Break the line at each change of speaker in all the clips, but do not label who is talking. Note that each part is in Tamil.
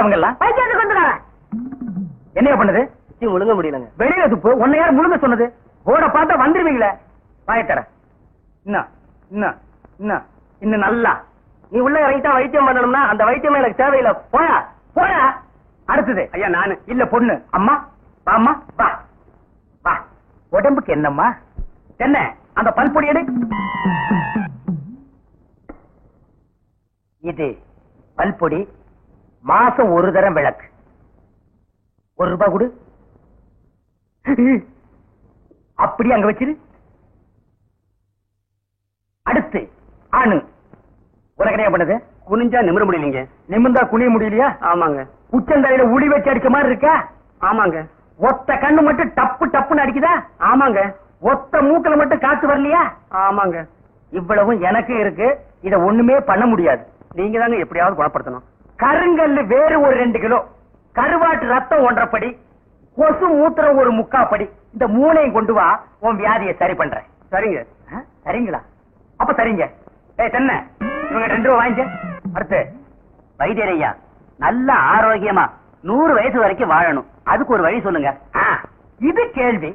அவங்க எல்லாம் பைத்தியத்துக்கு வந்துடுறாங்க. என்ன பண்ணுது? முழுங்க முடியலங்க. வெளியில துப்பு. உன்னை யார் முழுங்க சொன்னது? போட பார்த்தா வந்துருவீங்களே. வாயத்தர இன்னும் நல்லா நீ உள்ள இறங்கிட்டா வைத்தியம் பண்ணணும்னா அந்த வைத்தியம் எனக்கு தேவையில்லை. போயா போயா. அடுத்தது ஐயா நானு இல்ல பொண்ணு. அம்மா வாம்மா வா வா. உடம்புக்கு என்னம்மா? என்ன அந்த பல்பொடி எடு. இது பல்பொடி. மாசம் ஒரு தரம் விளக்கு. ₹1 கொடு. அப்படி அங்க வச்சிரு. அடுத்து ஆணு. உனக்கு என்ன பண்ணுது? குனிஞ்சா நிமிர முடியலீங்க. நிமிர்ந்தா குனிய முடியலையா? ஆமாங்க. உச்சந்தலையில உளி வச்சு அடிக்க மாதிரி இருக்கா? ஆமாங்க. ஒத்த கண்ணு மட்டும் டப்பு டப்புன்னு அடிக்குதா? ஆமாங்க. ஒத்த மூக்கல மட்டும் காத்து வரலையா? ஆமாங்க. இவ்வளவும் எனக்கு இருக்கு. இத ஒண்ணுமே பண்ண முடியாது. நீங்க தாங்க எப்படியாவது குணப்படுத்தணும். கருங்கல்லு வேறு ஒரு 2 கிலோ, கருவாட்டு ரத்தம் 1.5 படி, கொசு மூத்திரம் ஒரு 3/4 படி. இந்த 3ஐயும் கொண்டு வா, உன் வியாதியை சரி பண்றேன். சரிங்க. சரிங்களா? அப்ப சரிங்க. தென்ன இவங்க 2 ரூபா வாங்கிக்க. அடுத்து வைத்தியரையா, நல்ல ஆரோக்கியமா 100 வயசு வரைக்கும் வாழணும். அதுக்கு ஒரு வழி சொல்லுங்க. இது கேள்வி.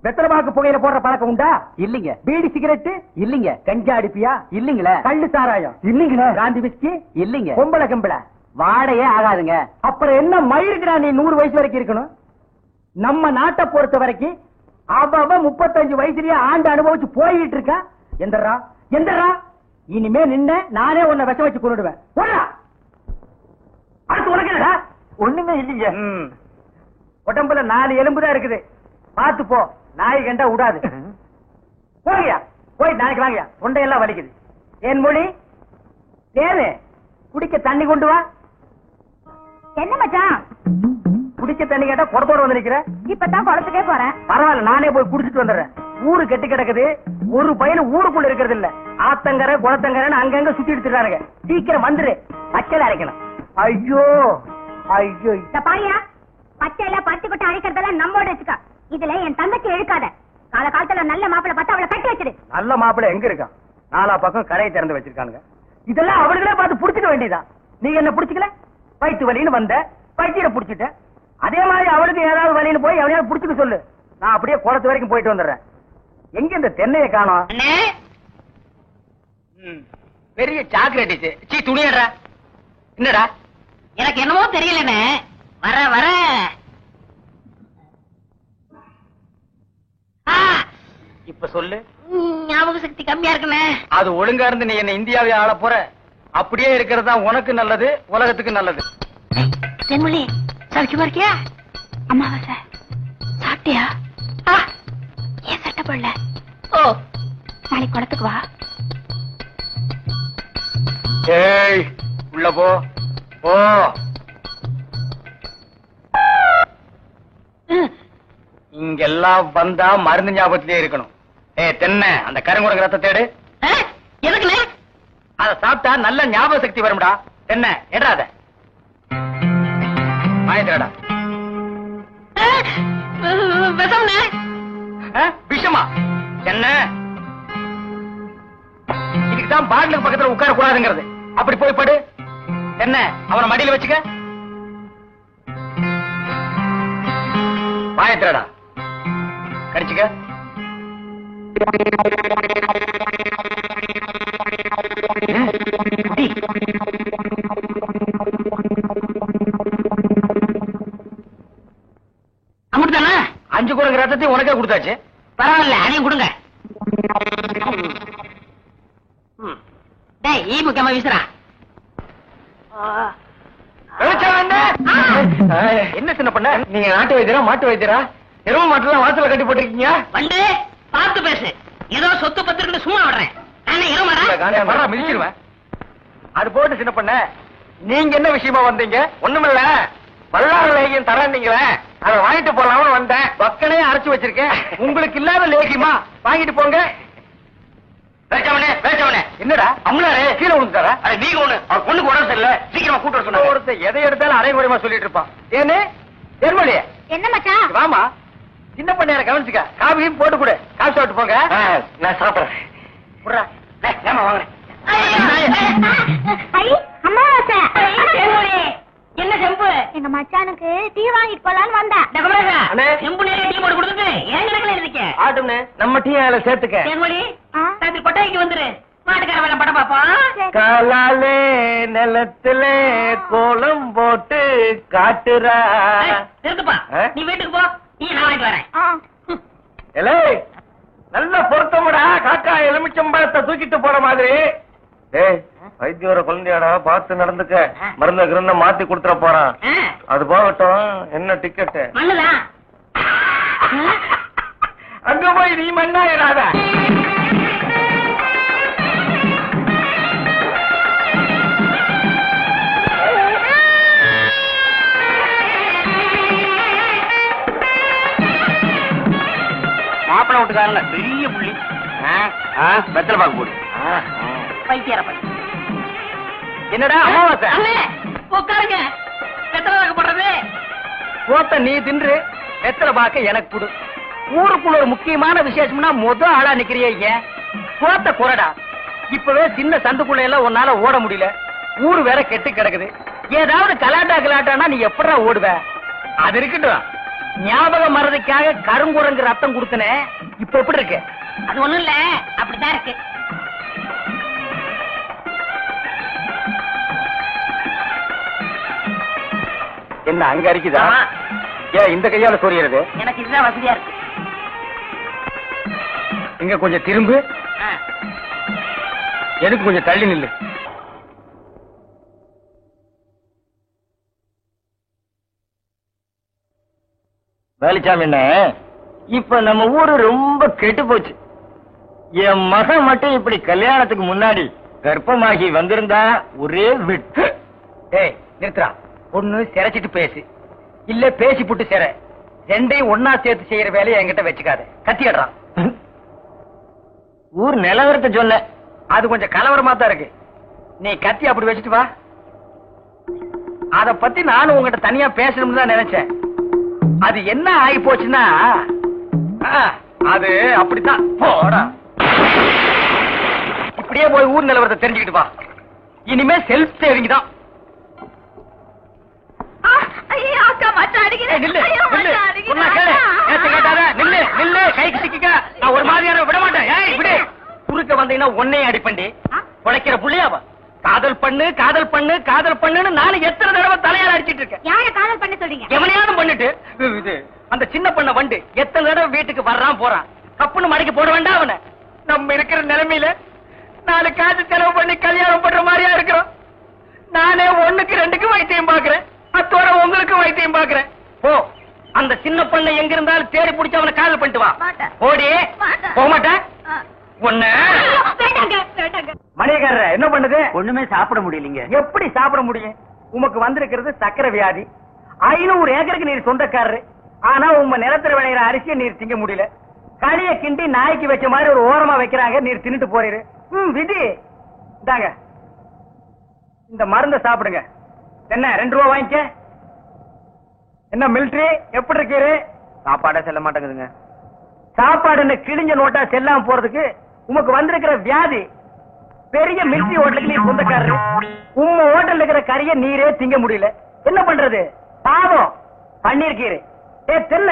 வெத்தலமாக்கு புகையில போடுற பழக்கம் உண்டா? இல்லீங்க. பீடி சிகரெட்? இல்லீங்க. கஞ்சா அடிப்பியா? இல்லீங்களே. கள்ளு சாராயம்? இல்லீங்களே. காந்தி விஸ்கி? இல்லீங்க. பொம்பளை கம்பளை? வாடையே ஆகாதுங்க. அப்புறம் என்ன மயிருக்குடா நீ 100 வயசு வரைக்கும் இருக்கணும்? நம்ம நாட்டை பொறுத்த வரைக்கும் அவ 35 வயசுலயே ஆண்டு அனுபவிச்சு போயிட்டு இருக்கா. எந்தரா எந்தரா இனிமே நின்ன நானே உன்னை விஷம் வச்சு கொண்டுடுவேன். அடுத்து உனக்கு என்னடா? ஒண்ணுமே இல்லீங்க. உடம்புல 4 எலும்புதான் இருக்குது. பாத்து போ. நாய் கண்டா விடாது. போங்கயா, போய் நாளைக்கு வாங்கயா. தொண்டையெல்லாம் வலிக்குது. என் மொழி தேனு, குடிக்க தண்ணி கொண்டு வா.
என்ன மச்சான்?
குடிக்க தண்ணி கேட்டா குடத்தோட வந்து நிக்கிற.
இப்பதான் குளத்துக்கே போறேன்.
பரவாயில்ல, நானே போய் குடிச்சிட்டு வந்துடுறேன். ஊரு கெட்டி கிடக்குது. ஒரு பையன் ஊருக்குள்ள இருக்கிறது இல்ல. ஆத்தங்கரை குளத்தங்கரைன்னு அங்கங்க சுத்தி எடுத்துறாங்க. சீக்கிரம் வந்துரு. பச்சையில அரைக்கணும். ஐயோ ஐயோ.
பாரியா, பச்சையில பச்சை கொட்டை அரைக்கிறதெல்லாம் நம்மோட வச்சுக்கா. இதுல என் தங்கச்சி எழுக்காத. கால காலத்துல நல்ல மாப்பிளை பார்த்து அவளை கட்டி வச்சிரு. நல்ல
மாப்பிளை எங்க இருக்கான்? 4 பக்கம் கரையை திறந்து வச்சிருக்கானுங்க. இதெல்லாம் அவர்களே பார்த்து புடிச்சுக்க வேண்டியதான். நீங்க என்ன புடிச்சுக்கல? வயிற்று வலின்னு வந்த, வயிற்ற புடிச்சிட்ட. அதே மாதிரி அவளுக்கு ஏதாவது வலின்னு போய் எவனையாவது புடிச்சுக்க சொல்லு. நான் அப்படியே குளத்து வரைக்கும் போயிட்டு வந்துடுறேன். எங்க இந்த தென்னையை காணோம்? பெரிய சாக்லேட். சீ துணியடா. என்னடா?
எனக்கு என்னமோ தெரியலன்னு வர வர
இப்ப சொல்லு.
ஞாபக சக்தி கம்மியா இருக்குன்னு.
அது ஒழுங்கா இருந்து நீ என்ன இந்தியாவை ஆள போற. அப்படியே இருக்கிறது தான் உனக்கு நல்லது, உலகத்துக்கு நல்லது.
தென்மொழி சௌக்கியமா இருக்கியா? அம்மாவாசை சாப்பிட்டியா? ஏன் சட்டை போடல? ஓ, நாளைக்கு குளத்துக்கு வா.
ஏய், உள்ள போ. ஓ, இங்கெல்லாம் வந்தா மருந்து ஞாபகத்திலே இருக்கணும். தென்னை, அந்த கருங்குரங்கு ரத்த தேடு.
எதுக்குல?
அத சாப்பிட்டா நல்ல ஞாபக சக்தி வரும்டா. தென்னை எடாத மாயத்திரடா. விஷமா? என்ன இதுக்குதான் பாட்டிலுக்கு பக்கத்துல உட்கார கூடாதுங்கிறது. அப்படி போய் படு. என்ன அவனை மடியில வச்சுக்க. மாயத்திரடா கடிச்சுக்க.
அமுட்டுதானே?
5 குரங்கு ரத்தத்தையும் உனக்கே கொடுத்தாச்சு.
பரவாயில்ல, அதையும் கொடுங்க. ஈ முக்கியமா வீசுறா.
என்ன சின்ன பண்ண? நீங்க நாட்டு வைத்தியரா மாட்டு வைத்தியரா? எருவு மாட்டுலாம் வாசல கட்டி போட்டிருக்கீங்க.
வந்து பார்த்து பேசு. ஏதோ சொத்து பத்திரிக்கை சும்மா விடுறேன்.
மிதிச்சிருவேன். அது போட்டு சின்ன பண்ண, நீங்க என்ன விஷயமா வந்தீங்க? ஒண்ணுமில்ல, பல்லாறு லேகியம் தரீங்களே, அதை வாங்கிட்டு போலாம்னு வந்தேன். பக்கனையே அரைச்சு வச்சிருக்கேன். உங்களுக்கு இல்லாத லேகியமா? வாங்கிட்டு போங்க. என்னடா அம்லாரே கீழே விழுந்துட்டாரா? நீங்க ஒண்ணு அவர் பொண்ணுக்கு உடம்பு சரியில்ல, சீக்கிரமா கூட்டு வர சொன்னாங்க. ஒருத்தர் எதை எடுத்தாலும் அரைகுறைமா சொல்லிட்டு இருப்பான். ஏன்னு தென்மொழி
என்ன மச்சான்?
வாமா, சின்ன பண்ண கவனிச்சுக்க. காபியும் போட்டு கொடு. காசு சாப்பிட்டு போங்க. நான் சாப்பிடுறேன். ஏமா வாங்க.
எங்க மச்சானுக்கு டீ வாங்கிட்டு போலான்னு வந்தேன்.
செம்பு நிறைய டீ போட்டு கொடுத்துட்டு ஏன் கணக்குல இருக்கீங்க?
ஆட்டும்னே நம்ம டீ அதுல சேர்த்துக்க.
தேன்மொழி ராத்திரி கொட்டாய்க்கு வந்துரு. மாட்டுக்கார வேலை படம் பாப்போம்.
காலாலே நிலத்துல கோலம் போட்டு காட்டுறா.
இருக்குப்பா நீ வீட்டுக்கு போ. டீ நான் வாங்கிட்டு வரேன்.
நல்ல பொருத்தமுடா. காக்கா எலுமிச்சம்பழத்தை தூக்கிட்டு போற மாதிரி. வைத்தியோட குழந்தையாடா பார்த்து நடந்துக்க. மருந்த கிருந்த மாத்தி கொடுத்துட போறான். அது போகட்டும். என்ன டிக்கெட்?
மண்ணுதான்.
அங்க போய் நீ மண்ணாயிராத. மாப்பிள விட்டுக்காரங்க பெரிய புள்ளி. வெத்தலை பாக்கு போடு.
பைத்தியார பையன்.
என்னடா அமாவாசை?
உட்காருங்க. வெத்தலை பாக்கு போடுறது.
போத்த நீ தின்று வெத்தலை பாக்க எனக்கு கொடு. ஊருக்குள்ள ஒரு முக்கியமான விசேஷம்னா ஆளா நிக்கிறிய. போத்த குறடா. இப்பவே சின்ன சந்துக்குள்ள எல்லாம் உன்னால ஓட முடியல. ஊரு வேற கெட்டு கிடக்குது. ஏதாவது கலாட்டானா நீ எப்படா ஓடுவ? அது இருக்கட்டும். ஞாபகம் மறதிக்காக கருங்குரங்கு ரத்தம் கொடுத்தனே. இப்ப எப்படி இருக்கு?
அது ஒண்ணும் இல்ல, அப்படித்தான் இருக்கு.
என்ன அங்க அரிக்குதா? ஏன் இந்த கையால சொரியறது?
எனக்கு இதுதான் வசதியா இருக்கு.
இங்க கொஞ்சம் திரும்பு. எனக்கு கொஞ்சம் தள்ளி நில்லு. வேலிச்சாமி என்ன, இப்ப நம்ம ஊரு ரொம்ப கெட்டு போச்சு. என் மகன் மட்டும் இப்படி கல்யாணத்துக்கு முன்னாடி கர்ப்பமாகி வந்திருந்தா ஒரே விட்டு. ஏய் நிறுத்துறா. ஒண்ணு சிரைச்சிட்டு பேசு, இல்ல பேசி புட்டு சிற. ரெண்டையும் ஒன்னா சேர்த்து செய்யற வேலையை என்கிட்ட வச்சுக்காத. கத்திடுறான். ஊர் நிலவரத்தை சொன்ன, அது கொஞ்சம் கலவரமா தான் இருக்கு. நீ கத்தி அப்படி வச்சுட்டு வா. அத பத்தி நானும் உங்ககிட்ட தனியா பேசணும்னு தான் நினைச்சேன். அது என்ன ஆகி போச்சுன்னா, அது அப்படித்தான். போடா, இப்படியே போய் ஊர் நிலவரத்தை தெரிஞ்சுக்கிட்டு வா. இனிமே செல்ஃப் சேவிங் தான். கைக்கு சிக்க நான் ஒரு மாதிரியான விட மாட்டேன். குறுக்க வந்தீங்கன்னா ஒன்னையும் அடிப்பண்டி உழைக்கிற புள்ளியாவா. காதல் பண்ணு காதல் பண்ணு காதல் பண்ணுன்னு நானும் எத்தனை தடவை தலையால அடிச்சிட்டு இருக்கேன்.
யார காதல் பண்ண சொல்றீங்க?
எவனையாவது பண்ணிட்டு இது அந்த சின்ன பண்ண வண்டு எத்தனை தடவை வீட்டுக்கு வர்றான் போறான். கப்புன்னு மடக்கி போட வேண்டாம் அவனை. நம்ம இருக்கிற நிலைமையில 4 காசு செலவு பண்ணி கல்யாணம் பண்ற மாதிரியா இருக்கிறோம். நானே 1க்கு 2க்கு வைத்தியம் பாக்குறேன். அத்தோட உங்களுக்கு வைத்தியம் பாக்குறேன். போ, அந்த சின்ன பண்ண எங்க இருந்தாலும் தேடி பிடிச்ச அவனை காதல் பண்ணிட்டு வா. ஓடி போக மாட்டேன். மணியக்காரர் என்ன பண்ணுது? ஒண்ணுமே சாப்பிட முடியலீங்க. எப்படி சாப்பிட முடியும்? உமக்கு வந்திருக்கிறது சக்கரை வியாதி. 500 ஏக்கருக்கு நீர் சொந்தக்காரரு. ஆனா உங்க நிலத்துல விளையிற அரிசியை நீர் திங்க முடியல. களிய கிண்டி நாய்க்கு வச்ச மாதிரி ஒரு ஓரமா வைக்கிறாங்க. நீர் தின்னுட்டு போறீரு. விதி இந்தாங்க, இந்த மருந்த சாப்பிடுங்க. என்ன 2 ரூபா வாங்கிக்க. என்ன மிலிட்டரி எப்படி இருக்கீரு? சாப்பாடே செல்ல மாட்டேங்குதுங்க. சாப்பாடு கிழிஞ்ச நோட்டா செல்லாம போறதுக்கு உமக்கு வந்திருக்கிற வியாதி. பெரிய மிலிட்டரி ஹோட்டலுக்கு நீ சொந்தக்காரரு. உம்ம ஹோட்டல் இருக்கிற கறிய நீரே திங்க முடியல. என்ன பண்றது? பாவம் பண்ணிருக்கீரு. தென்ன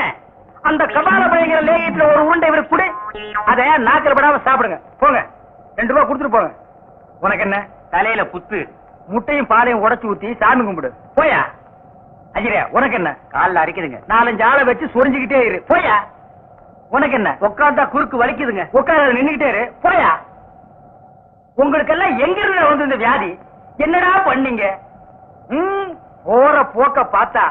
அந்த கபால பயங்கர லேகியத்துல ஒரு உருண்டை இவருக்கு கொடு. அத நாக்கில் படாம சாப்பிடுங்க. போங்க, 2 ரூபா கொடுத்துட்டு போங்க. உனக்கு என்ன தலையில புத்து? முட்டையும் பாலையும் உடைச்சு ஊத்தி சாமி கும்பிடு. போயா. அஜிரே உனக்கு என்ன? காலில் அரிக்குதுங்க. 4-5 ஆளை வச்சு சொரிஞ்சுக்கிட்டே இரு. போயா. உனக்கு என்ன? உட்காந்தா குறுக்கு வலிக்குதுங்க. உட்கார நின்னுகிட்டே இரு. போயா. உங்களுக்கெல்லாம் எங்க இருந்து வந்து இந்த வியாதி? என்னடா பண்ணீங்க? போற போக்க பார்த்தா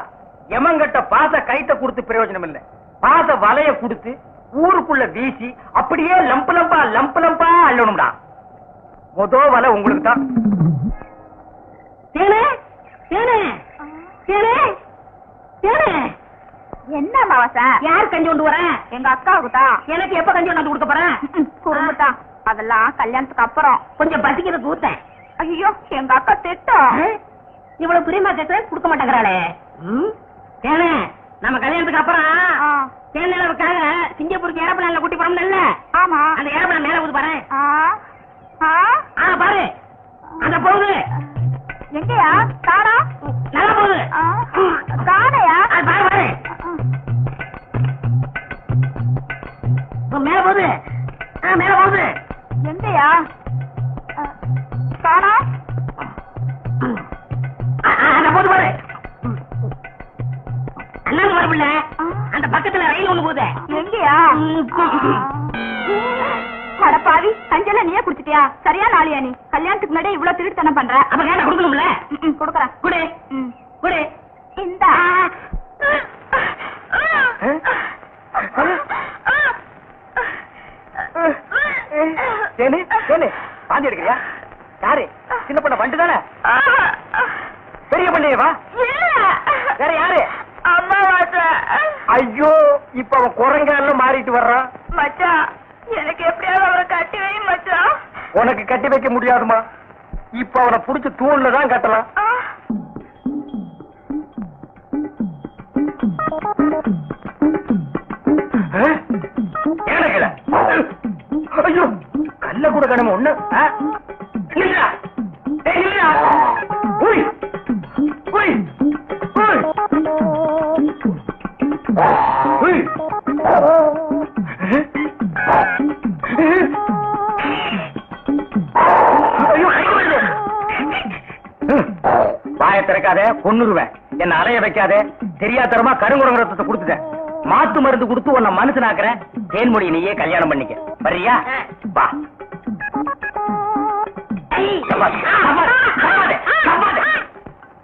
எமங்கட்ட பாச கைத்த கொடுத்து பிரயோஜனம் இல்ல. பாச வலைய கொடுத்து ஊருக்குள்ள வீசி அப்படியே லம்பு லம்பா அள்ளணும்டா. மொத வலை உங்களுக்கு தான்.
என்ன மாவாசா? யார் கஞ்சி கொண்டு வரேன்? எங்க அக்காவுக்கு தான். எனக்கு எப்ப கஞ்சி கொண்டு கொடுக்க போறேன்? குறும்புதான். அதெல்லாம் கல்யாணத்துக்கு அப்புறம். கொஞ்சம் பசிக்கிறது ஊத்தேன். ஐயோ எங்க அக்கா திட்டம். இவ்வளவு பிரியமா கேட்க கொடுக்க மாட்டேங்கிறாளே. நம்ம கல்யாணத்துக்கு அப்புறம் தேனிலவுக்காக சிங்கப்பூருக்கு ஏரோப்ளேன்ல கூட்டி போறோம்ல. ஆமா, அந்த ஏரோப்ளேன் மேல ஊது பாரு. பாரு அந்த போகுது. எங்கயா? தாரா நல்லா போகுது.
மேல போகுது மேல போகுது.
எங்கயா காணா?
போது பாரு அண்ணாங்க வரப்பில்ல அந்த பக்கத்துல ரயில் ஒண்ணு போகுது.
எங்கயா? அடப்பாவி, கஞ்சல நீயே குடிச்சிட்டியா? சரியா நாளியா நீ? கல்யாணத்துக்கு முன்னாடி இவ்வளவு திருட்டுத்தனம் பண்ற.
அப்ப கேட்ட கொடுக்கணும்ல?
கொடுக்கறேன்.
குடு குடு.
இந்த
பாந்தி எடுக்கிறியா? யாரு? சின்ன பண்ண பண்டு தானே? பெரிய பண்ணியவா? வேற யாரு?
அம்மா வாசா.
ஐயோ, இப்ப அவன் குரங்கால மாறிட்டு வர்றான்.
மச்சான், எனக்கு எப்படியாவது அவரை கட்டி வை மச்சான்.
உனக்கு கட்டி வைக்க முடியாதுமா. இப்ப அவனை புடிச்சு தூண்ல தான் கட்டலாம். ஐயோ, கல்ல கூட கடமை ஒண்ணு. வாய திறக்காத, கொன்னுருவேன். என்ன அலைய வைக்காத. தெரியாதரமா கருங்குரங்க ரத்தத்தை கொடுத்துட்டேன். மாத்து மருந்து கொடுத்து உன்னை மனுஷனாக்குறேன். தேன்மொழி நீயே கல்யாணம் பண்ணிக்க. வர்றியா? வா.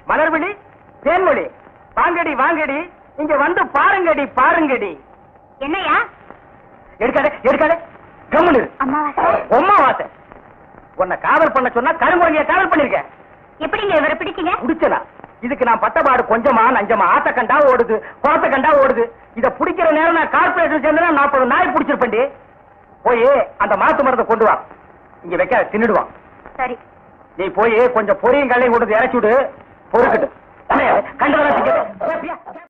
மலர்விழி, தேன்மொழி, வாங்கடி வாங்கடி, இங்க வந்து பாருங்கடி பாருங்கடி.
என்னையா?
எடுக்காதே எடுக்காதே, கம்முனு. அம்மாவாசை. உன்னை காதல் பண்ண சொன்னா கருங்குரங்கிய காதல் பண்ணிருக்க.
எப்படிங்க இவரை பிடிச்சீங்க?
பிடிச்சனா? இதுக்கு நான் பட்டபாடு கொஞ்சமா நஞ்சமா. ஆத்த கண்டா ஓடுது, குளத்த கண்டா ஓடுது. இத பிடிக்கிற நேரம் நான் கார்பரேஷன் சேர்ந்தா 40 நாய் பிடிச்சிருப்பேன்டி. போய் அந்த மாத்து மரத்தை கொண்டு வா. இங்க வைக்க தின்னுடுவான்.
சரி.
நீ போய் கொஞ்சம் பொரியும் கல்லையும் கொண்டு இறச்சி விடு. பொறுக்கட்டு கண்டதெல்லாம்